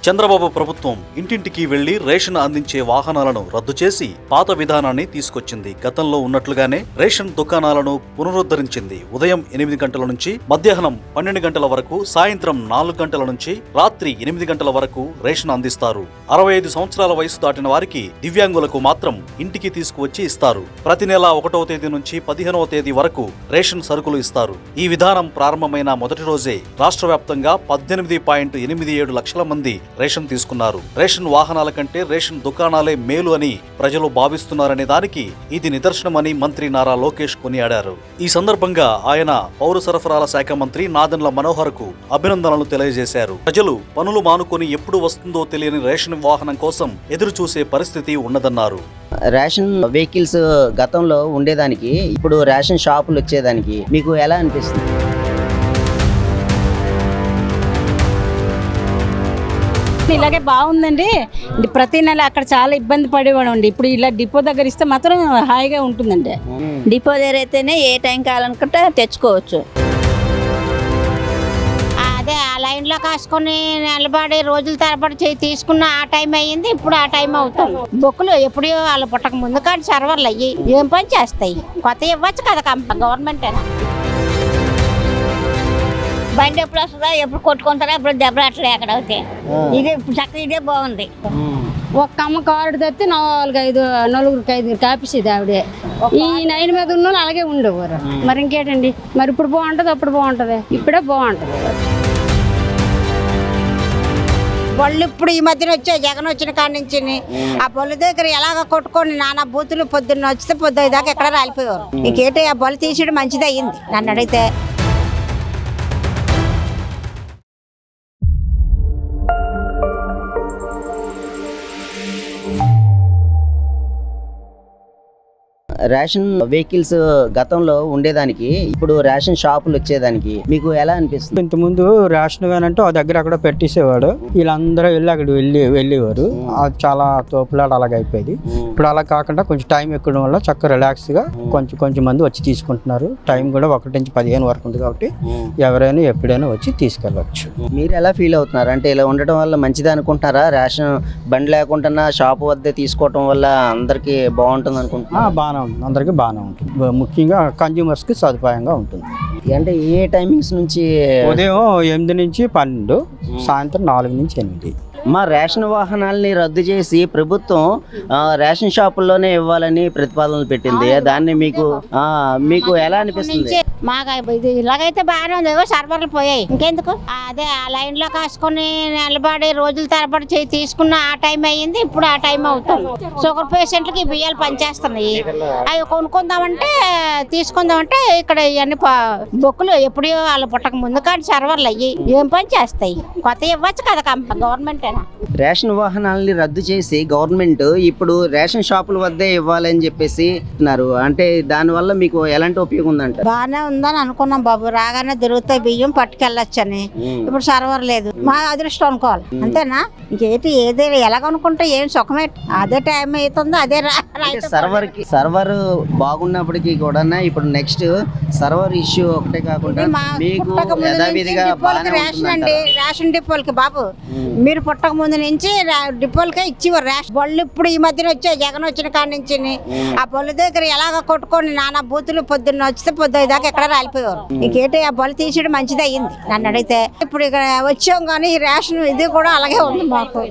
చంద్రబాబు ప్రభుత్వం ఇంటింటికి వెళ్లి రేషన్ అందించే వాహనాలను రద్దు చేసి పాత విధానాన్ని తీసుకొచ్చింది. గతంలో ఉన్నట్లుగానే రేషన్ దుకాణాలను పునరుద్ధరించింది. ఉదయం 8 గంటల నుంచి మధ్యాహ్నం 12 గంటల వరకు, సాయంత్రం 4 గంటల నుంచి రాత్రి 8 గంటల వరకు రేషన్ అందిస్తారు. 65 సంవత్సరాల వయసు దాటిన వారికి, దివ్యాంగులకు మాత్రం ఇంటికి తీసుకువచ్చి ఇస్తారు. ప్రతి నెల 1వ తేదీ నుంచి 15వ తేదీ వరకు రేషన్ సరుకులు ఇస్తారు. ఈ విధానం ప్రారంభమైన మొదటి రోజే రాష్ట్ర వ్యాప్తంగా 18.87 లక్షల మంది రేషన్ తీసుకున్నారు. రేషన్ వాహనాల కంటే రేషన్ దుకాణాలే మేలు అని ప్రజలు భావిస్తున్నారనే దానికి ఇది నిదర్శనమని మంత్రి నారా లోకేష్ కొనియాడారు. ఈ సందర్భంగా ఆయన పౌర సరఫరాల శాఖ మంత్రి నాదెండ్ల మనోహర్ కు అభినందనలు తెలియజేశారు. ప్రజలు పనులు మానుకొని ఎప్పుడు వస్తుందో తెలియని రేషన్ వాహనం కోసం ఎదురు చూసే పరిస్థితి ఉన్నదన్నారు. రేషన్ వెహికల్స్ గతంలో ఉండేదానికి ఇప్పుడు రేషన్ షాపులు వచ్చేదానికి మీకు ఎలా అనిపిస్తుంది? ఇలాగే బాగుందండి. ప్రతి నెల అక్కడ చాలా ఇబ్బంది పడేవాడు. ఇప్పుడు ఇలా డిపో దగ్గర ఇస్తే మాత్రం హాయిగా ఉంటుందండి. డిపో దగ్గర అయితేనే ఏ టైం కావాలనుకుంటే తెచ్చుకోవచ్చు. అదే ఆ లైన్లో కాసుకొని నిలబడి రోజుల తరబడి తీసుకున్న ఆ టైం అయ్యింది, ఇప్పుడు ఆ టైం అవుతుంది. బొక్కులు ఎప్పుడు వాళ్ళు పుట్టక ముందు కానీ సర్వర్లు అయ్యి ఏం పని చేస్తాయి? కొత్త ఇవ్వచ్చు కదా గవర్నమెంట్ అయినా. బండి ఎప్పుడు వస్తుందా, ఎప్పుడు కొట్టుకుంటారా, ఎప్పుడు దెబ్బలాట్లే అక్కడ అయితే. ఇదే చక్కగా ఇదే బాగుంది. ఒక్క అమ్మ కారు తెస్తే 4-5 కాపేసేది ఆవిడే. ఈ 9 మీద ఉన్న అలాగే ఉండేవారు. మరి ఇంకేటండి, మరి ఇప్పుడు బాగుంటుంది, అప్పుడు బాగుంటుంది, ఇప్పుడే బాగుంటుంది. బళ్ళు ఇప్పుడు ఈ మధ్యన వచ్చాయి, జగన్ వచ్చిన కాడి నుంచి. ఆ బళ్ళు దగ్గర ఎలాగ కొట్టుకొని నానా బూతులు పొద్దున్న వచ్చితే పొద్దు దాకా ఎక్కడ రాలిపోయేవారు. ఇంకేంటి ఆ బళ్ళు తీసేయడం మంచిది అయ్యింది నన్ను అడిగితే. రేషన్ వెహికల్స్ గతంలో ఉండేదానికి ఇప్పుడు రేషన్ షాపులు వచ్చేదానికి మీకు ఎలా అనిపిస్తుంది? ఇంతకుముందు రేషన్ వ్యాన్ అంటే ఆ దగ్గర అక్కడ పెట్టేసేవాడు, వీళ్ళందరూ వెళ్ళి అక్కడ వెళ్ళేవారు. అది చాలా తోపులాట అలాగ అయిపోయింది. ఇప్పుడు అలా కాకుండా కొంచెం టైం ఎక్కడం వల్ల చక్కగా రిలాక్స్గా కొంచెం మంది వచ్చి తీసుకుంటున్నారు. టైం కూడా 1 నుంచి 15 వరకు ఉంది కాబట్టి ఎవరైనా ఎప్పుడైనా వచ్చి తీసుకెళ్ళవచ్చు. మీరు ఎలా ఫీల్ అవుతున్నారు? అంటే ఇలా ఉండటం వల్ల మంచిది అనుకుంటారా? రేషన్ బండి లేకుండా షాపు వద్ద తీసుకోవటం వల్ల అందరికీ బాగుంటుంది అనుకుంటున్నా? బాగానే ఉంటుంది, అందరికీ బాగానే ఉంటుంది. ముఖ్యంగా కన్జ్యూమర్స్కి సదుపాయంగా ఉంటుంది. అంటే ఏ టైమింగ్స్ నుంచి? ఉదయం 8 నుంచి 12, సాయంత్రం 4 నుంచి 8. మా రేషన్ వాహనాలని రద్దు చేసి ప్రభుత్వం రేషన్ షాపుల్లోనే ఇవ్వాలని ప్రతిపాదనలు పెట్టింది. దాన్ని మీకు ఎలా అనిపిస్తుంది? మాకు ఇది ఇలాగైతే బాగానే ఉంది. సర్వర్లు పోయాయి, ఇంకెందుకు? అదే ఆ లైన్లో కాసుకొని నిలబడి రోజుల తరబడి తీసుకున్న ఆ టైం అయ్యింది, ఇప్పుడు ఆ టైం అవుతుంది. షుగర్ పేషెంట్లకి బియ్యాలు పనిచేస్తున్నాయి. అవి కొనుక్కుందామంటే తీసుకుందామంటే ఇక్కడ ఇవన్నీ బొక్కులు ఎప్పుడు వాళ్ళు పుట్టక ముందు కానీ సర్వర్లు అయ్యి ఏం పని చేస్తాయి? కొత్త ఇవ్వచ్చు కదా గవర్నమెంట్. రేషన్ వాహనాలని రద్దు చేసి గవర్నమెంట్ ఇప్పుడు రేషన్ షాపుల వద్దే ఇవ్వాలని చెప్పేసి అన్నారు. అంటే దానివల్ల మీకు ఎలాంటి ఉపయోగం ఉందంట? బాగానే ఉందని అనుకున్నాం బాబు. రాగానే దొరుకుతాయి బియ్యం, పట్టుకెళ్ళొచ్చని. ఇప్పుడు సర్వర్ లేదు, మా అదృష్టం అనుకోవాలి, అంతేనా? ఇంకేంటి ఏది ఎలాగనుకుంటే ఏం సుఖమే. అదే టైం అవుతుందో అదే సర్వర్ బాగున్నప్పటికీ కూడా ఇప్పుడు నెక్స్ట్ సర్వర్ ఇష్యూ ఒకటే కాకుండా మీకు యథావిధిగా రేషన్ డిపోలకి బాబు మీరు పుట్టక ముందు నుంచి డిపోలకే ఇచ్చేవారు రేషన్ బళ్ళు. ఇప్పుడు ఈ మధ్యన వచ్చాయి, జగన్ వచ్చిన కాడి నుంచి. ఆ బళ్ళు దగ్గర ఎలాగ కొట్టుకొని నానా బూతులు పొద్దున్న వచ్చితే పొద్దు దాకా ఎక్కడ రాలిపోయేవారు. ఇంకేంటి ఆ బళ్ళు తీసేయడం మంచిది అయ్యింది నన్ను అడిగితే. ఇప్పుడు ఇక్కడ వచ్చాం కానీ ఈ రేషన్ ఇది కూడా అలాగే ఉంది. మాకు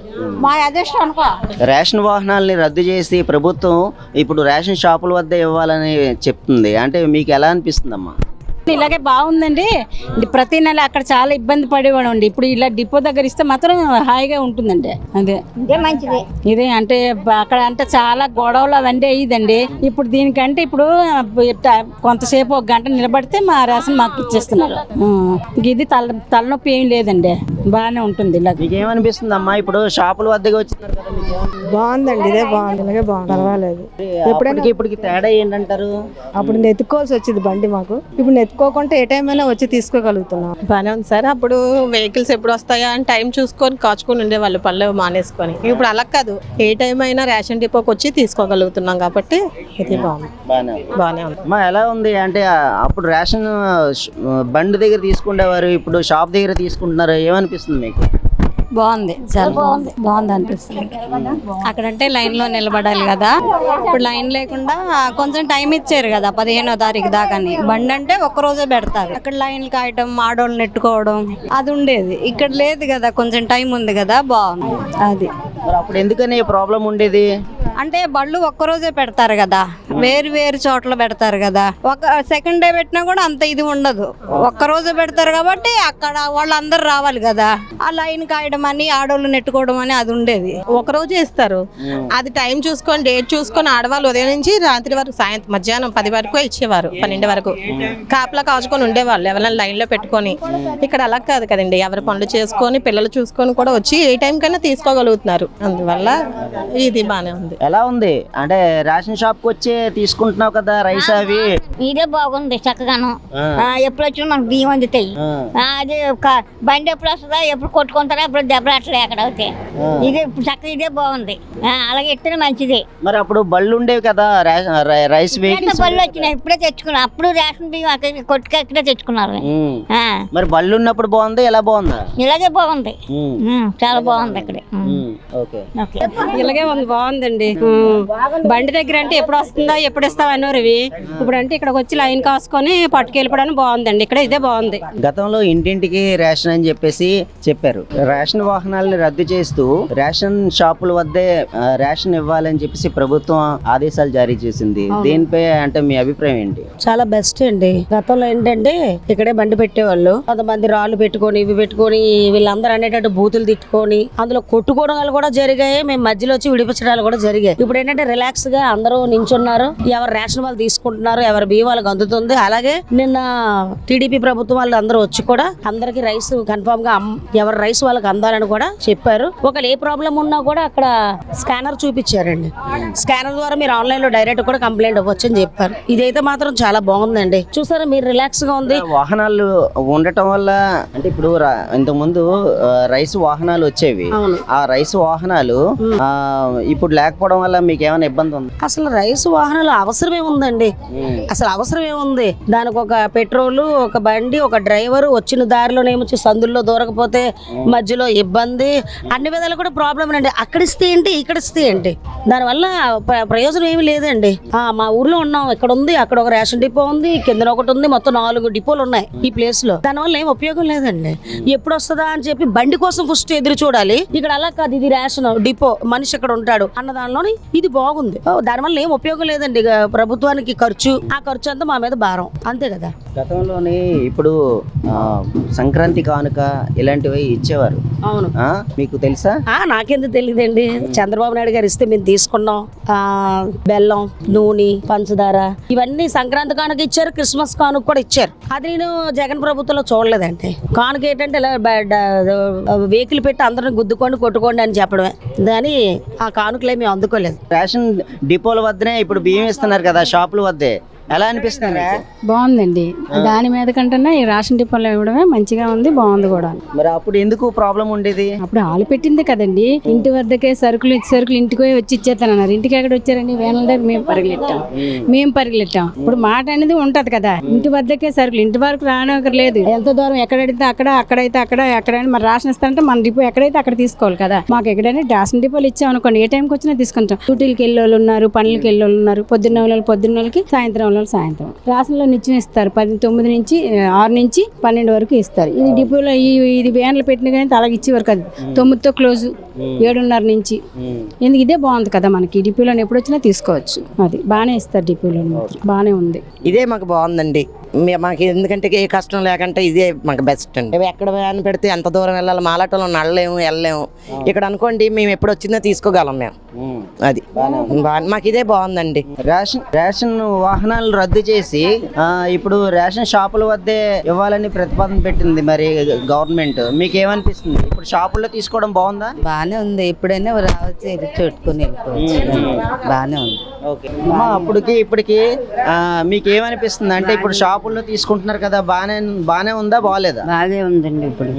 మా అదృష్టం అనుకో. రేషన్ వాహనాలని రద్దు చేసి ప్రభుత్వం ఇప్పుడు రేషన్ షాపుల వద్ద ఇవ్వాలని చెప్తుంది. అంటే మీకు ఎలా అనిపిస్తుందమ్మా? ఇలాగే బాగుందండి. ప్రతి నెల అక్కడ చాలా ఇబ్బంది పడేవాడు. ఇప్పుడు ఇలా డిపో దగ్గర ఇస్తే మాత్రం హాయిగా ఉంటుందండి. అదే ఇదే మంచిది. ఇదే అంటే అక్కడ అంటే చాలా గొడవలు అవన్నీ అయ్యిదండి. ఇప్పుడు దీనికంటే ఇప్పుడు కొంతసేపు 1 గంట నిలబడితే మా రేషన్ మాకు ఇచ్చేస్తున్నారు. ఇది తలనొప్పి ఏం లేదండి, బాగానే ఉంటుంది. ఇలా మీకేమనిపిస్తుంది అమ్మా? ఇప్పుడు షాపుల వద్దకు వచ్చినారు కదా, బాగుందండి. ఇదే బాగుంది, ఇలాగే బాగుంది, పర్వాలేదు. ఇప్పటికి తేడా ఏంటంటారు? అప్పుడు నెత్తుకోవాల్సి వచ్చింది బండి మాకు, ఇప్పుడు నెత్తుకోకుండా ఏ టైం అయినా వచ్చి తీసుకోగలుగుతున్నాం. బాగానే ఉంది సార్. అప్పుడు వెహికల్స్ ఎప్పుడు వస్తాయా అని టైం చూసుకొని కాచుకొని ఉండేవాళ్ళు, పళ్ళు మానేసుకొని. ఇప్పుడు అలా కాదు, ఏ టైం అయినా రేషన్ డిపోకి వచ్చి తీసుకోగలుగుతున్నాం కాబట్టి ఇది బాగానే ఉంది. ఎలా ఉంది అంటే అప్పుడు రేషన్ బండి దగ్గర తీసుకునేవారు, ఇప్పుడు షాప్ దగ్గర తీసుకుంటున్నారు, ఏమనిపిస్తుంది మీకు? బాగుంది, చాలా బాగుంది, బాగుంది అనిపిస్తుంది. అక్కడంటే లైన్ లో నిలబడాలి కదా, ఇప్పుడు లైన్ లేకుండా కొంచెం టైం ఇచ్చారు కదా 15వ తారీఖు దాకాని. బండి అంటే ఒక్క రోజే పెడతారు, అక్కడ లైన్లు కాయటం, ఆడోళ్ళు నెట్టుకోవడం అది ఉండేది. ఇక్కడ లేదు కదా, కొంచెం టైం ఉంది కదా, బాగుంది అది. మరి అప్పుడు ఎందుకని ప్రాబ్లం ఉండేది? అంటే బళ్ళు ఒక్కరోజే పెడతారు కదా, వేరు వేరు చోట్ల పెడతారు కదా, ఒక సెకండ్ డే పెట్టినా కూడా అంత ఇది ఉండదు. ఒక్కరోజే పెడతారు కాబట్టి అక్కడ వాళ్ళందరూ రావాలి కదా, ఆ లైన్ కాయడం అని, ఆడోళ్ళు నెట్టుకోవడం అని అది ఉండేది. ఒక రోజే ఇస్తారు, అది టైం చూసుకొని డేట్ చూసుకొని ఆడవాళ్ళు ఉదయం నుంచి రాత్రి వరకు సాయంత్రం మధ్యాహ్నం 10 వరకు ఇచ్చేవారు, 12 వరకు కాపలా కాచుకొని ఉండేవాళ్ళు ఎవరైనా లైన్ లో పెట్టుకొని. ఇక్కడ అలా కాదు కదండి, ఎవరి పనులు చేసుకొని పిల్లలు చూసుకొని కూడా వచ్చి ఏ టైం కన్నా తీసుకోగలుగుతున్నారు. అందువల్ల ఇది బానే ఉంది. ఎలా ఉంది అంటే రేషన్ షాప్ కి వచ్చి తీసుకుంటున్నావు కదా రైస్ అవి? ఇదే బాగుంది చక్కగాను. ఎప్పుడు వచ్చినా మనకు బియ్యం అందుతాయి. అది బండి ఎప్పుడు వస్తుందా, ఎప్పుడు కొట్టుకుంటారా, ఎప్పుడు దెబ్బలాట్లే అక్కడ అవుతాయి. ఇదే ఇప్పుడు చక్కగా ఇదే బాగుంది. అలాగే ఎత్తనే మంచిది. మరి అప్పుడు బళ్ళు ఉండేవి కదా, రైస్ వెహికల్స్ బళ్ళు వచ్చినాయి, ఇప్పుడే తెచ్చుకున్నాం. అప్పుడు రేషన్ బియ్యం అక్కడ కొట్టుకెక్కడే తెచ్చుకున్నారు. మరి బళ్ళు ఉన్నప్పుడు బాగుంది, ఎలా బాగుందా? ఇలాగే బాగుంది, చాలా బాగుంది ఇక్కడ. ఇలాగే ఉంది, బాగుందండి. బండి దగ్గర అంటే ఎప్పుడు వస్తుందా, ఎప్పుడు ఇస్తావు అనేవి, ఇప్పుడు అంటే ఇక్కడికి వచ్చి లైన్ కాసుకొని పట్టుకెళ్ళిపోవడానికి బాగుందండి. ఇక్కడ ఇదే బాగుంది. గతంలో ఇంటింటికి రేషన్ అని చెప్పేసి చెప్పారు. రేషన్ వాహనాలను రద్దు చేస్తూ రేషన్ షాపుల వద్దే రేషన్ ఇవ్వాలని చెప్పేసి ప్రభుత్వం ఆదేశాలు జారీ చేసింది. దీనిపై అంటే మీ అభిప్రాయం ఏంటి? చాలా బెస్ట్ అండి. గతంలో ఏంటంటే ఇక్కడే బండి పెట్టేవాళ్ళు, కొంతమంది రాళ్ళు పెట్టుకొని ఇవి పెట్టుకొని వీళ్ళందరూ అనేటట్టు బూతులు తిట్టుకొని అందులో కొట్టుకోవడాలు కూడా జరిగాయి. మేము మధ్యలో వచ్చి విడిపించడాలు కూడా జరిగాయి. ఇప్పుడు ఏంటంటే రిలాక్స్ గా అందరూ నించున్నారు, ఎవరు రేషన్ వాళ్ళు తీసుకుంటున్నారు, ఎవరి బియ్యం వాళ్ళకి అందుతుంది. అలాగే నిన్న టీడీపీ ప్రభుత్వం వాళ్ళు అందరూ వచ్చి కూడా అందరికి రైస్ కన్ఫర్మ్ గా ఎవరి రైస్ వాళ్ళకి అందాలని కూడా చెప్పారు. ఒకవేళ ఏ ప్రాబ్లం ఉన్నా కూడా అక్కడ స్కానర్ చూపించారండి. స్కానర్ ద్వారా మీరు ఆన్లైన్ లో డైరెక్ట్ కూడా కంప్లైంట్ అవ్వచ్చు అని చెప్పారు. ఇదైతే మాత్రం చాలా బాగుందండి. చూసారా మీరు, రిలాక్స్ గా ఉంది. వాహనాలు ఉండటం వల్ల అంటే ఇప్పుడు ఇంతకుముందు రైస్ వాహనాలు వచ్చేవి, ఆ రైస్ వాహనాలు ఇప్పుడు లేకపోవడం వల్ల మీకు ఏమైనా ఇబ్బంది ఉంది? అసలు రైస్ వాహనాలు అవసరమే ఉందండి, అసలు అవసరమే ఉంది. దానికి ఒక పెట్రోల్, ఒక బండి, ఒక డ్రైవర్, వచ్చిన దారిలోనేమో సందుల్లో దూరకపోతే మధ్యలో ఇబ్బంది, అన్ని విధాలు కూడా ప్రాబ్లం అండి. అక్కడ ఇస్తే ఏంటి, ఇక్కడ ఇస్తే ఏంటి, దానివల్ల ప్రయోజనం ఏమి లేదండి. మా ఊర్లో ఉన్నాం, ఇక్కడ ఉంది, అక్కడ ఒక రేషన్ డిపో ఉంది, కింద ఒకటి ఉంది, మొత్తం 4 డిపోలు ఉన్నాయి ఈ ప్లేస్ లో. దానివల్ల ఏం ఉపయోగం లేదండి. ఎప్పుడు వస్తుందా అని చెప్పి బండి కోసం ఫస్ట్ ఎదురు చూడాలి. ఇక్కడ అలా కాదు, ఇది రేషన్ డిపో, మనిషి అక్కడ ఉంటాడు అన్న దానిలోని ఇది బాగుంది. దానివల్ల ఏం ఉపయోగం లేదండి. ప్రభుత్వానికి ఖర్చు, ఆ ఖర్చు అంతా మా మీద భారం, అంతే కదా. గతంలోని ఇప్పుడు సంక్రాంతి కానుక ఇలాంటివి ఇచ్చేవారు. అవును, మీకు తెలుసా? నాకెందుకు తెలియదండి. చంద్రబాబు నాయుడు గారు ఇస్తే మేము తీసుకున్నాం. బెల్లం, నూనె, పంచదార ఇవన్నీ సంక్రాంతి కానుక ఇచ్చారు, క్రిస్మస్ కానుక కూడా ఇచ్చారు. అది నేను జగన్ ప్రభుత్వంలో చూడలేదండి. కానుక ఏంటంటే ఇలా వెహికల్ పెట్టి అందరిని గుద్దుకోండి కొట్టుకోండి అని చెప్పడమే, దాని ఆ కానుకలే మేము అందుకోలేదు. రేషన్ డిపోల వద్దనే ఇప్పుడు బియ్యం ఇస్తున్నారు కదా, షాపుల వద్దే. ఎలా అనిపిస్తుంది? బాగుందండి. దాని మీద కంటే ఈ రేషన్ డిపోలో ఇవ్వడమే మంచిగా ఉంది, బాగుంది కూడా. మరి అప్పుడు ఎందుకు ప్రాబ్లం ఉండేది? అప్పుడు ఆలు పెట్టింది కదండి, ఇంటి వద్దకే సరుకులు ఇంటికి వచ్చి ఇచ్చేస్తానన్నారు. ఇంటికి ఎక్కడ వచ్చారండి, వేల దగ్గర మేము పరిగెట్టాం. ఇప్పుడు మాట అనేది ఉంటది కదా, ఇంటి వద్దకే సరుకులు, ఇంటి వరకు రానక్కర్లేదు. ఎంత దూరం ఎక్కడైతే అక్కడైతే ఎక్కడైనా మరి రేషన్ ఇస్తారంటే మన డిపో ఎక్కడైతే అక్కడ తీసుకోవాలి కదా. మాకు ఎక్కడైనా రేషన్ డిపోలు ఇచ్చాం అనుకోండి, ఏ టైంకి వచ్చినా తీసుకుంటాం. డ్యూటీలకి వెళ్ళేవాళ్ళు ఉన్నారు, పనులకి వెళ్ళేవాళ్ళు ఉన్నారు, పొద్దున్న వాళ్ళకి సాయంత్రం సాయంత్రం రేషన్లో నిత్యం ఇస్తారు. 9 నుంచి 6 నుంచి 12 వరకు ఇస్తారు. ఈ డిపోలో ఇది వ్యాన్లు పెట్టిన కానీ అలాగే ఇచ్చేవారు కదా, 9తో క్లోజ్, 7:30 నుంచి. ఎందుకు ఇదే బాగుంది కదా మనకి, డిపోలో ఎప్పుడు వచ్చినా తీసుకోవచ్చు. అది బాగానే ఇస్తారు డిపోలో, బాగానే ఉంది. ఇదే మాకు బాగుందండి. మాకు ఎందుకంటే ఏ కష్టం లేకంటే ఇదే మాకు బెస్ట్ అండి. ఎక్కడ వ్యాన్ పెడితే ఎంత దూరం వెళ్ళాలి, మాలాటంలో వెళ్ళలేము. ఇక్కడ అనుకోండి మేము ఎప్పుడు వచ్చిందో తీసుకోగలం మేము. అది మాకు ఇదే బాగుందండి. రేషన్ వాహనాలు రద్దు చేసి ఇప్పుడు రేషన్ షాపుల వద్దే ఇవ్వాలని ప్రతిపాదన పెట్టింది మరి గవర్నమెంట్. మీకు ఏమనిపిస్తుంది? ఇప్పుడు షాపుల్లో తీసుకోవడం బాగుందా? బాగానే ఉంది. ఎప్పుడైనా రావచ్చు, పెట్టుకుని బాగానే ఉంది. ఓకే అమ్మా, అప్పటికి ఇప్పటికి మీకు ఏమనిపిస్తుంది అంటే ఇప్పుడు షాప్ షాపుల్లో తీసుకుంటున్నారు కదా, బానే ఉందా బాగాలేదా? బాగా ఉందండి ఇప్పుడు.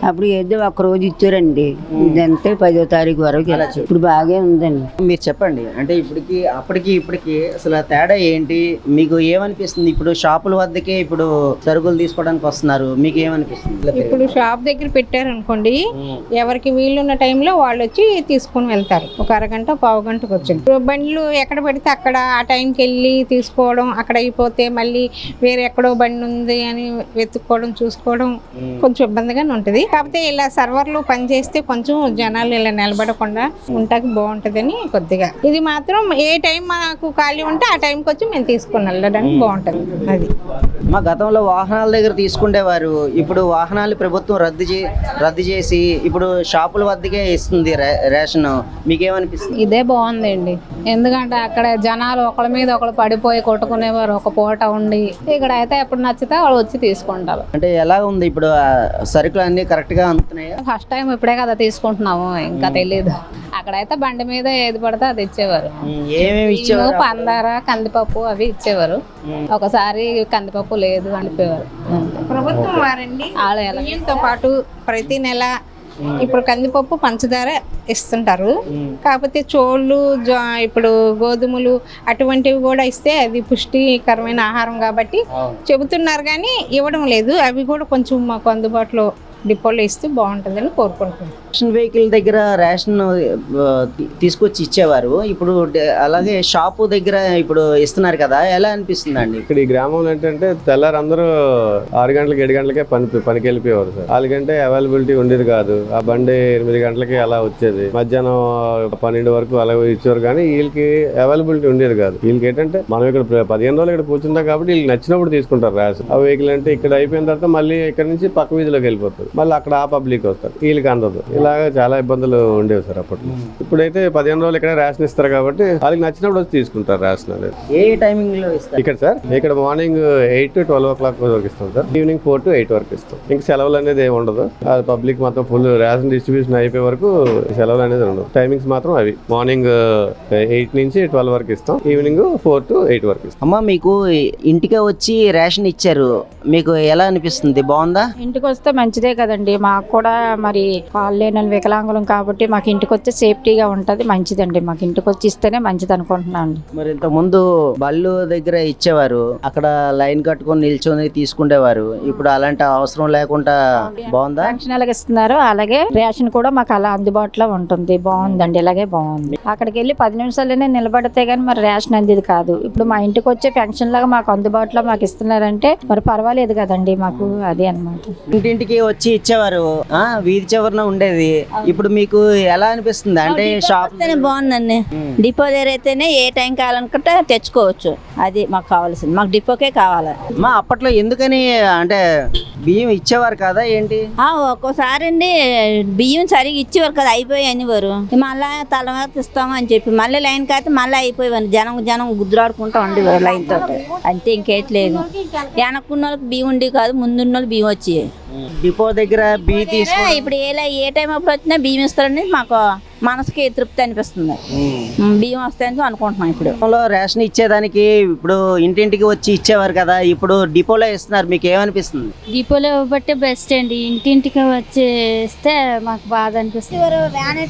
అప్పుడు ఏదో ఒక రోజు ఇచ్చారండి, ఇదంటే 10వ తారీఖు వరకు ఇవ్వచ్చు. ఇప్పుడు బాగా ఉందండి. మీరు చెప్పండి, అంటే ఇప్పటికి అసలు ఆ తేడా ఏంటి? మీకు ఏమనిపిస్తుంది? ఇప్పుడు షాపుల వద్దకే ఇప్పుడు సరుకులు తీసుకోవడానికి వస్తున్నారు, మీకు ఏమనిపిస్తుంది? ఇప్పుడు షాప్ దగ్గర పెట్టారనుకోండి, ఎవరికి వీలున్న టైంలో వాళ్ళు వచ్చి తీసుకుని వెళ్తారు. ఒక అరగంట పావు గంటకు వచ్చింది. బండ్లు ఎక్కడ పెడితే అక్కడ ఆ టైంకి వెళ్ళి తీసుకోవడం, అక్కడ అయిపోతే మళ్ళీ వేరే ఎక్కడో బండి ఉంది అని వెతుక్కోవడం చూసుకోవడం కొంచెం ఇబ్బందిగానే ఉంటుంది. కాకపోతే ఇలా సర్వర్లు పనిచేస్తే కొంచెం జనాలు ఇలా నిలబడకుండా ఉంటాకి బాగుంటుందని కొద్దిగా. ఇది మాత్రం ఏ టైం మాకు ఖాళీ ఉంటే ఆ టైంకి వచ్చి మేము తీసుకుని వెళ్ళడానికి బాగుంటుంది. అది మా గతంలో వాహనాల దగ్గర తీసుకునేవారు, ఇప్పుడు వాహనాలు ప్రభుత్వం రద్దు చేసి ఇప్పుడు షాపుల వద్దకే ఇస్తుంది రేషన్. మీకేమనిపిస్తుంది? ఇదే బాగుందండి. ఎందుకంటే అక్కడ జనాలు ఒకళ్ళ మీద ఒకళ్ళు పడిపోయి కొట్టుకునేవారు, ఒక పూట ఉండి. ఇక్కడ అయితే ఎప్పుడు నచ్చితే వాళ్ళు వచ్చి తీసుకుంటారు. అంటే ఎలా ఉంది ఇప్పుడు సరుకులు అన్ని కరెక్ట్ గా అందుతున్నాయా? ఫస్ట్ టైం ఇప్పుడే కదా తీసుకుంటున్నాము, ఇంకా తెలియదు. అక్కడైతే బండి మీద ఏది పడితే అది ఇచ్చేవారు. ఏమేమి ఇచ్చేవారు? పందార, కందిపప్పు అవి ఇచ్చేవారు. ఒకసారి కందిపప్పు లేదు అనిపేవారు. ప్రభుత్వం వారండి బియ్యంతో పాటు ప్రతి నెల ఇప్పుడు కందిపప్పు, పంచదార ఇస్తుంటారు. కాకపోతే చోళ్ళు, ఇప్పుడు గోధుమలు అటువంటివి కూడా ఇస్తే అది పుష్టికరమైన ఆహారం కాబట్టి చెబుతున్నారు, కానీ ఇవ్వడం లేదు. అవి కూడా కొంచెం మాకు అందుబాటులో డిపోలో ఇస్తే బాగుంటుందని కోరుకుంటున్నాం. రేషన్ వెహికల్ దగ్గర రేషన్ తీసుకొచ్చి ఇచ్చేవారు, ఇప్పుడు అలాగే షాపు దగ్గర ఇప్పుడు ఇస్తున్నారు కదా, ఎలా అనిపిస్తుంది అండి? ఇక్కడ ఈ గ్రామంలో ఏంటంటే తెల్లారు అందరూ 6 గంటలకి 7 గంటలకే పనికి వెళ్ళిపోయేవారు సార్. వాళ్ళకంటే అవైలబిలిటీ ఉండేది కాదు. ఆ బండి 8 గంటలకి అలా వచ్చేది, మధ్యాహ్నం 12 వరకు అలా ఇచ్చేవారు. కానీ వీళ్ళకి అవైలబిలిటీ ఉండేది కాదు. వీళ్ళకి ఏంటంటే మనం ఇక్కడ 15 రోజులు ఇక్కడ కూర్చుంటాం కాబట్టి వీళ్ళకి నచ్చినప్పుడు తీసుకుంటారు రేషన్. ఆ వెహికల్ అంటే ఇక్కడ అయిపోయిన తర్వాత మళ్ళీ ఇక్కడ నుంచి పక్క వీధిలోకి వెళ్ళిపోతుంది, మళ్ళీ అక్కడ ఆ పబ్లిక్ వస్తారు, వీళ్ళకి అందదు. ఇలాగా చాలా ఇబ్బందులు ఉండేవి సార్ అప్పట్లో. ఇప్పుడైతే 15 రోజులు ఇక్కడ రేషన్ ఇస్తారు కాబట్టి వాళ్ళకి నచ్చినప్పుడు వచ్చి తీసుకుంటారు రేషన్ అనేది. ఏ టైమింగ్ లో ఇస్తారు ఇక్కడ సార్? ఇక్కడ మార్నింగ్ 8 to 12 o'clock వరకు ఇస్తాం సార్. ఈవినింగ్ 4 to 8 వరకు ఇస్తాం. ఇంకా సెలవులు అనేది ఏమి ఉండదు. అది పబ్లిక్ మొత్తం ఫుల్ రేషన్ డిస్ట్రిబ్యూషన్ అయిపోయే వరకు సెలవులు అనేది ఉండదు. టైమింగ్స్ మాత్రం అవి మార్నింగ్ 8 నుంచి 12 వరకు ఇస్తాం, ఈవినింగ్ 4 to 8 వరకు ఇస్తాం. అమ్మ, మీకు ఇంటికే వచ్చి రేషన్ ఇచ్చారు, మీకు ఎలా అనిపిస్తుంది? బాగుందా? ఇంటికి వస్తే మంచిదే కదండి. మాకు కూడా మరి కాళ్ళు లేని వికలాంగులం కాబట్టి మాకు ఇంటికి వచ్చే సేఫ్టీగా ఉంటుంది, మంచిదండి. మాకు ఇంటికి వచ్చి ఇస్తేనే మంచిది అనుకుంటున్నాను అండి. మరి ఇంత ముందు బళ్ళు దగ్గర ఇచ్చేవారు, అక్కడ లైన్ కట్టుకొని నిల్చొని తీసుకునేవారు, ఇప్పుడు అలాంటి అవసరం లేకుండా బాగుందా? ఫంక్షనల్గా ఇస్తున్నారు, అలాగే రేషన్ కూడా మాకు అలా అందుబాటులో ఉంటుంది. బాగుందండి, ఇలాగే బాగుంది. అక్కడికి వెళ్ళి 10 నిమిషాలనే నిలబడితే గానీ మరి రేషన్ అందేది కాదు. ఇప్పుడు మా ఇంటికి వచ్చే పెన్షన్ లాగా మాకు అందుబాటులో మాకు ఇస్తున్నారంటే మరి పర్వాలేదు కదండి మాకు. అదే అన్నమాట. ఇంటింటికి వచ్చి ఇచ్చేవారు, వీధి చివరన ఉండేది, ఇప్పుడు మీకు ఎలా అనిపిస్తుంది? అంటే షాప్ బాగుందండి. డిపో దగ్గర అయితేనే ఏ టైం కావాలనుకుంటే తెచ్చుకోవచ్చు. అది మాకు కావాల్సింది, మాకు డిపోకే కావాలి. మా అప్పట్లో ఎందుకని అంటే బియ్యం ఇచ్చేవారు కదా ఏంటి? ఒక్కోసారి అండి బియ్యం సరిగా ఇచ్చేవారు కదా, అయిపోయి అనేవారు. మళ్ళీ తలవాత ఇస్తాము అని చెప్పి మళ్ళీ లైన్ కాస్తే మళ్ళీ అయిపోయేవారు. జనం గుద్దులాడుకుంటూ ఉండేవారు లైన్ తోటి. అంతే, ఇంకేట్లేదు. వెనక్కున్న వాళ్ళకి బియ్యం ఉండి కాదు, ముందున్న వాళ్ళు బియ్యం వచ్చి. డిపో దగ్గర బియ్యం తీసుకు ఇప్పుడు ఏ టైం అప్పుడు వచ్చినా బియ్యం ఇస్తారని మాకు మనసుకి తృప్తి అనిపిస్తుంది. బియ్యం వస్తాయని అనుకుంటున్నాం. ఇప్పుడు రేషన్ ఇచ్చేదానికి ఇప్పుడు ఇంటింటికి వచ్చి ఇచ్చేవారు కదా, ఇప్పుడు డిపోలో ఇస్తున్నారు, మీకు ఏమనిపిస్తుంది? డిపోలో బట్టి బెస్ట్ అండి. ఇంటింటికి వచ్చి ఇస్తే మాకు బాధ అనిపిస్తుంది. వ్యాన్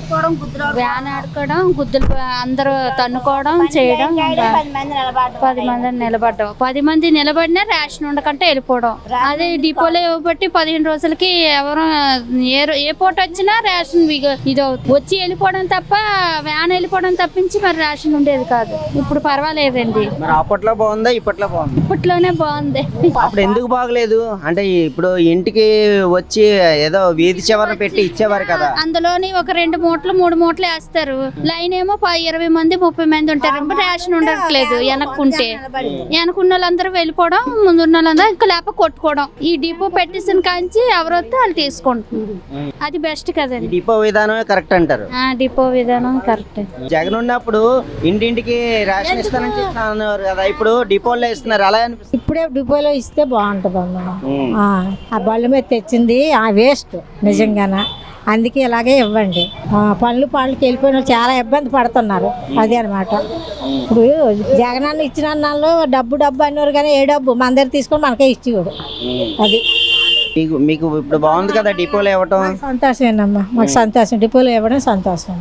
ఆడుకోవడం, గుద్దులు అందరూ తన్నుకోవడం చేయడం, 10 మంది నిలబడ్డం, 10 మంది నిలబడినా రేషన్ ఉండకంటే వెళ్ళిపోవడం. అదే డిపోలో ఇవ్వబట్టి 15 రోజులకి ఎవరు ఏ పూట వచ్చినా రేషన్ ఇదో వచ్చి వెళ్ళిపోవడం తప్ప, వ్యాన్ వెళ్ళిపోవడం తప్పించి మరి రేషన్ ఉండేది కాదు. ఇప్పుడు పర్వాలేదండి. మరి అప్పట్లో బాగుందా, ఇప్పట్లో బాగుంది? ఇప్పట్లోనే బాగుంది. అప్పుడు ఎందుకు బాగలేదు అంటే ఇప్పుడు ఇంటికి వచ్చి ఏదో వీధి చివరన పెట్టి ఇచ్చేవారు కదా, అందులోని ఒక 2 మూటలు 3 మూటలు వేస్తారు. లైన్ ఏమో 20 మంది 30 మంది ఉంటారు. రేషన్ ఉండట్లేదు. వెనక్కుంటే వెనకున్న వాళ్ళందరూ వెళ్ళిపోవడం, ముందున్న వాళ్ళందరూ ఇంకా లేప కొట్టుకోవడం. ఈ డిపో పెట్టేసిన కాంచి ఎవరు వస్తే వాళ్ళు తీసుకుంటున్నారు. అది బెస్ట్ కదండి. డిపో విధానమే కరెక్ట్ అంటారు. డిపో విధానం కరెక్ట్. జగన్ ఉన్నప్పుడు ఇంటింటికి రేషన్ ఇస్తానని చెప్తున్నారు కదా, ఇప్పుడు డిపోలో ఇస్తున్నారు, అలా అనిపిస్తుంది. ఇప్పుడే డిపోలో ఇస్తే బాగుంటుంది. ఆ బళ్ళ మీద తెచ్చింది ఆ వేస్ట్ నిజంగాన, అందుకే ఇలాగే ఇవ్వండి. పళ్ళకి వెళ్ళిపోయిన వాళ్ళు చాలా ఇబ్బంది పడుతున్నారు. అదే అనమాట. ఇప్పుడు జగనన్న ఇచ్చిన అన్నాళ్ళు డబ్బు అన్నారు కానీ ఏ డబ్బు మన దగ్గర తీసుకొని మనకే ఇచ్చేవాడు. అది మీకు ఇప్పుడు బాగుంది కదా డిపోలో ఇవ్వటం, సంతోషమేనమ్మా, మాకు సంతోషం. డిపోలో ఇవ్వడం సంతోషం.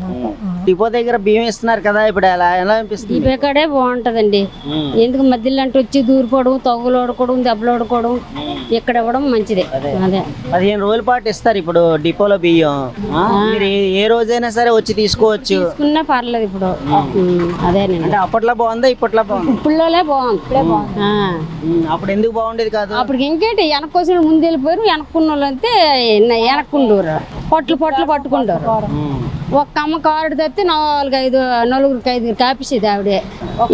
డిపో దగ్గర బియ్యం ఇస్తున్నారు కదా, ఇప్పుడు ఎలా అనిపిస్తుంది? డిపో కాడే బాగుంటదండి. ఎందుకు మధ్యలో అంటే వచ్చి దూరిపోవడం, తొగులు ఓడుకోవడం, దెబ్బలు ఓడుకోవడం, ఇక్కడ ఇవ్వడం మంచిదే. అదే 15 రోజుల పాటు ఇస్తారు ఇప్పుడు డిపోలో బియ్యం. మీరు ఏ రోజైనా సరే వచ్చి తీసుకోవచ్చు, తీసుకున్నా పర్లేదు. ఇప్పుడు అదేనండి. అంటే అప్పట్లో బాగుందా ఇప్పట్లో బాగుంది? ఇప్పుడులోనే బాగుంది. ఇప్పుడే బాగుంది. అప్పుడు ఎందుకు బాగుండేది కాదు? అప్పుడు ఇంకేంటి వెనక్కోసం ముందు వెళ్ళిపోయారు. వెనక్కున్న వాళ్ళు అంతే వెనక్కుండేవారు, పొట్లు పట్టుకుంటారు. ఒక్క అమ్మ కారుడు తప్పితే నలుగురికి 5 కాపేసేది ఆవిడే.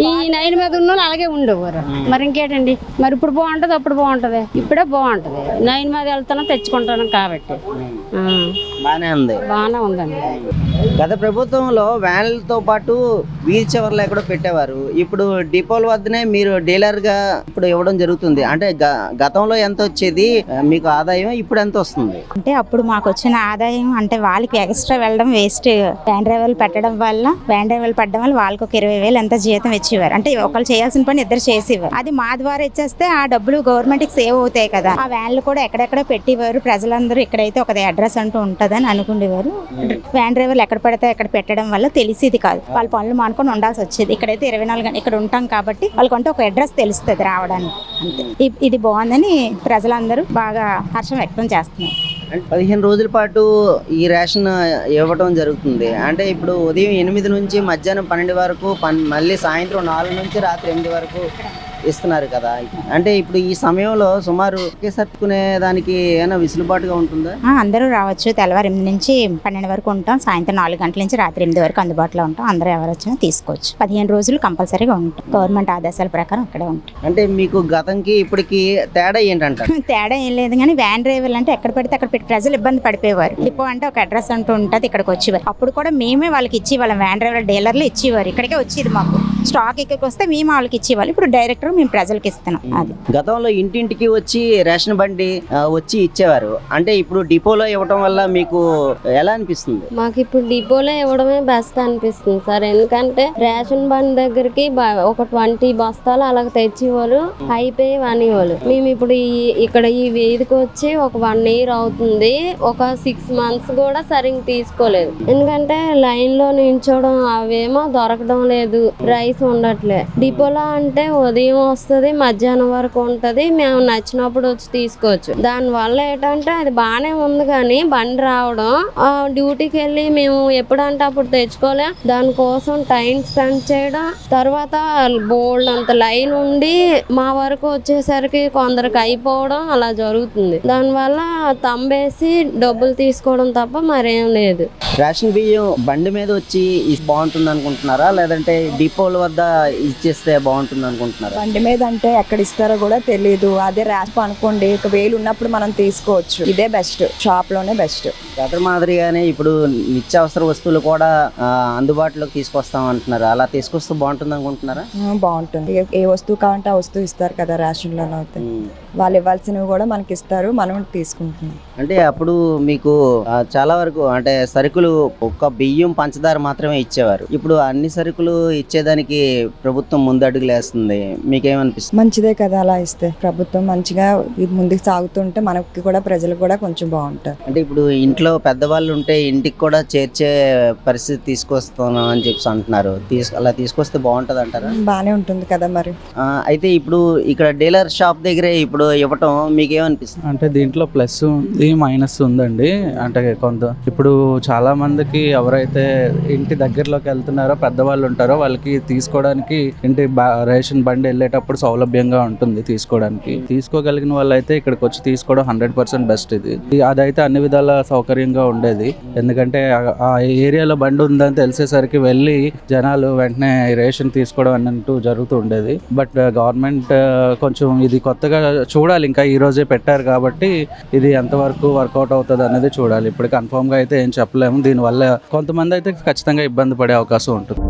ఈ 9 మీద ఉన్న వాళ్ళు అలాగే ఉండేవారు. మరి ఇంకేటండి, మరి ఇప్పుడు బాగుంటుంది అప్పుడు బాగుంటుంది, ఇప్పుడే బాగుంటుంది. 9 మీద వెళ్తాను తెచ్చుకుంటాను కాబట్టి బానే ఉందండి. గత ప్రభుత్వంలో వ్యాన్లతో పాటు వీధి చివర్లు ఎక్కడో పెట్టేవారు, ఇప్పుడు డిపోల వద్దనే మీరు డీలర్ గా ఇప్పుడు ఇవ్వడం జరుగుతుంది. అంటే గతంలో ఎంత వచ్చేది మీకు ఆదాయం, ఇప్పుడు ఎంత వస్తుంది? అంటే అప్పుడు మాకు వచ్చిన ఆదాయం అంటే వాళ్ళకి ఎక్స్ట్రా వెళ్ళడం వేస్ట్. వ్యాన్ డ్రైవర్లు పెట్టడం వల్ల వాళ్ళకి ఒక 20,000 ఎంత జీతం ఇచ్చేవారు. అంటే ఒకళ్ళు చేయాల్సిన పని ఇద్దరు చేసేవారు. అది మా ద్వారా ఇచ్చేస్తే ఆ డబ్బులు గవర్నమెంట్ కి సేవ్ అవుతాయి కదా. ఆ వ్యాన్లు కూడా ఎక్కడెక్కడ పెట్టేవారు. ప్రజలందరూ ఇక్కడైతే ఒక అడ్రస్ అంటూ ఉంటుందని అనుకునేవారు. వ్యాన్ డ్రైవర్లు ఎక్కడ పడితే ఎక్కడ పెట్టడం వల్ల తెలిసేది కాదు. వాళ్ళ పనులు మానుకొని ఉండాల్సి వచ్చేది. ఇక్కడైతే 24 గంటలు ఇక్కడ ఉంటాం కాబట్టి వాళ్ళకంటే ఒక అడ్రస్ తెలుస్తుంది రావడానికి. అంతే. ఇది బాగుందని ప్రజలందరూ బాగా హర్షం వ్యక్తం చేస్తున్నారు. 15 రోజుల పాటు ఈ రేషన్ ఇవ్వటం జరుగుతుంది. అంటే ఇప్పుడు ఉదయం 8 నుంచి మధ్యాహ్నం 12 వరకు, మళ్ళీ సాయంత్రం 4 నుంచి రాత్రి 8 వరకు ఇస్తున్నారు కదా. అంటే ఇప్పుడు ఈ సమయంలో సుమారు సర్దుకునే దానికి ఏమైనా విసులుబాటుగా ఉంటుందా? అందరూ రావచ్చు. తెల్లవారు 8 నుంచి 12 వరకు ఉంటాం. సాయంత్రం 4 గంటల నుంచి రాత్రి 8 వరకు అందుబాటులో ఉంటాం. అందరూ ఎవరు వచ్చినా తీసుకోవచ్చు. 15 రోజులు కంపల్సరీగా ఉంటాం. గవర్నమెంట్ ఆదేశాల ప్రకారం అక్కడే ఉంటాం. అంటే మీకు గతంకి ఇప్పటికి తేడా ఏంటంటారు? తేడా ఏం లేదు కానీ వ్యాన్ డ్రైవర్లు అంటే ఎక్కడ పడితే అక్కడ పెట్టి ప్రజలు ఇబ్బంది పడిపోయేవారు. డిపో అంటే ఒక అడ్రస్ అంటూ ఉంటుంది, ఇక్కడికి వచ్చేవారు. అప్పుడు కూడా మేమే వాళ్ళకి ఇచ్చేవాళ్ళం. వ్యాన్ డ్రైవర్ డీలర్లు ఇచ్చేవారు. ఇక్కడికే వచ్చేది మాకు స్టాక్. ఇక్కడికి వస్తే మేము వాళ్ళకి ఇచ్చేవాళ్ళు. ఇప్పుడు డైరెక్టర్ మేము ప్రజలకు ఇస్తున్నాం. అది గతంలో ఇంటింటికి వచ్చి రేషన్ బండి వచ్చి ఇచ్చేవారు. అంటే ఇప్పుడు డిపోలో ఇవ్వడం వల్ల మీకు ఎలా అనిపిస్తుంది? మాకు ఇప్పుడు డిపోలో ఇవ్వడమే బెస్ట్ అనిపిస్తుంది సార్. ఎందుకంటే రేషన్ బండి దగ్గరికి ఒక 20 బస్తాలు అలాగ తెచ్చేవాళ్ళు, అయిపోయి అనేవాళ్ళు. మేము ఇప్పుడు ఇక్కడ ఈ వేదిక వచ్చి ఒక 1 year అవుతుంది. ఒక 6 months కూడా సరిగ్గా తీసుకోలేదు. ఎందుకంటే లైన్ లో నించోవడం అవేమో దొరకడం లేదు, రైస్ ఉండట్లే. డిపోలో అంటే ఉదయం వస్తుంది, మధ్యాహ్నం వరకు ఉంటది. మేము నచ్చినప్పుడు వచ్చి తీసుకోవచ్చు. దాని వల్ల ఏంటంటే అది బాగానే ఉంది కానీ బండి రావడం, డ్యూటీకి వెళ్ళి మేము ఎప్పుడంటే అప్పుడు తెచ్చుకోలే. దానికోసం టైం స్పెండ్ చేయడం, తర్వాత బోల్డ్ అంత లైన్ ఉండి మా వరకు వచ్చేసరికి కొందరికి అయిపోవడం అలా జరుగుతుంది. దానివల్ల తంబేసి డబ్బులు తీసుకోవడం తప్ప మరేం లేదు. రేషన్ బియ్యం బండి మీద వచ్చి బాగుంటుంది అనుకుంటున్నారా, లేదంటే డిపోల వద్ద ఇచ్చేస్తే బాగుంటుంది అనుకుంటున్నారా? బండి మీద అంటే ఎక్కడ ఇస్తారో కూడా తెలియదు. అదే రేషన్ అనుకోండి, 1,000 ఉన్నప్పుడు మనం తీసుకోవచ్చు. ఇదే బెస్ట్, షాప్ లోనే బెస్ట్. గత మాదిరిగానే ఇప్పుడు నిత్యావసర వస్తువులు కూడా అందుబాటులోకి తీసుకొస్తాం అంటున్నారు. అలా తీసుకొస్తే బాగుంటుంది అనుకుంటున్నారా? బాగుంటుంది. ఏ వస్తువు కావాలంటే ఆ వస్తువు ఇస్తారు కదా రేషన్ లోనే. అవుతాయి వాళ్ళు ఇవ్వాల్సినవి కూడా మనకి ఇస్తారు, మనం తీసుకుంటున్నాం. అంటే అప్పుడు మీకు చాలా వరకు అంటే సరుకులు ఒక్క బియ్యం పంచదార మాత్రమే ఇచ్చేవారు. ఇప్పుడు అన్ని సరుకులు ఇచ్చేదానికి ప్రభుత్వం ముందడుగులు వేస్తుంది. మీకేమనిపిస్తుంది? మంచిదే కదా అలా ఇస్తే. ప్రభుత్వం మంచిగా ముందుకు సాగుతుంటే మనకి కూడా ప్రజలకు కూడా కొంచెం బాగుంటారు. అంటే ఇప్పుడు ఇంట్లో పెద్దవాళ్ళు ఉంటే ఇంటికి కూడా చేర్చే పరిస్థితి తీసుకొస్తాను అని చెప్పి అంటున్నారు. అలా తీసుకొస్తే బాగుంటది అంటారా? బానే ఉంటుంది కదా మరి. అయితే ఇప్పుడు ఇక్కడ డీలర్ షాప్ దగ్గరే ఇప్పుడు ఇవ్వటం మీకేమనిపిస్తుంది? అంటే దీంట్లో ప్లస్ ఉంది, మైనస్ ఉందండి. అంటే ఇప్పుడు చాలా మందికి ఎవరైతే ఇంటి దగ్గరలోకి వెళ్తున్నారో పెద్దవాళ్ళు ఉంటారో వాళ్ళకి తీసుకోవడానికి ఇంటి రేషన్ బండి వెళ్ళేటప్పుడు సౌలభ్యంగా ఉంటుంది తీసుకోవడానికి. తీసుకోగలిగిన వాళ్ళు అయితే ఇక్కడికి వచ్చి తీసుకోవడం 100% బెస్ట్. ఇది అదైతే అన్ని విధాల సౌకర్యం సౌకర్యంగా ఉండేది. ఎందుకంటే ఆ ఏరియాలో బండి ఉందని తెలిసేసరికి వెళ్ళి జనాలు వెంటనే రేషన్ తీసుకోవడం అన్నట్టు జరుగుతూ ఉండేది. బట్ గవర్నమెంట్ కొంచెం ఇది కొత్తగా చూడాలి, ఇంకా ఈ రోజే పెట్టారు కాబట్టి ఇది ఎంతవరకు వర్కౌట్ అవుతుంది అనేది చూడాలి. ఇప్పుడు కన్ఫర్మ్గా అయితే ఏం చెప్పలేము. దీనివల్ల కొంతమంది అయితే ఖచ్చితంగా ఇబ్బంది పడే అవకాశం ఉంటుంది.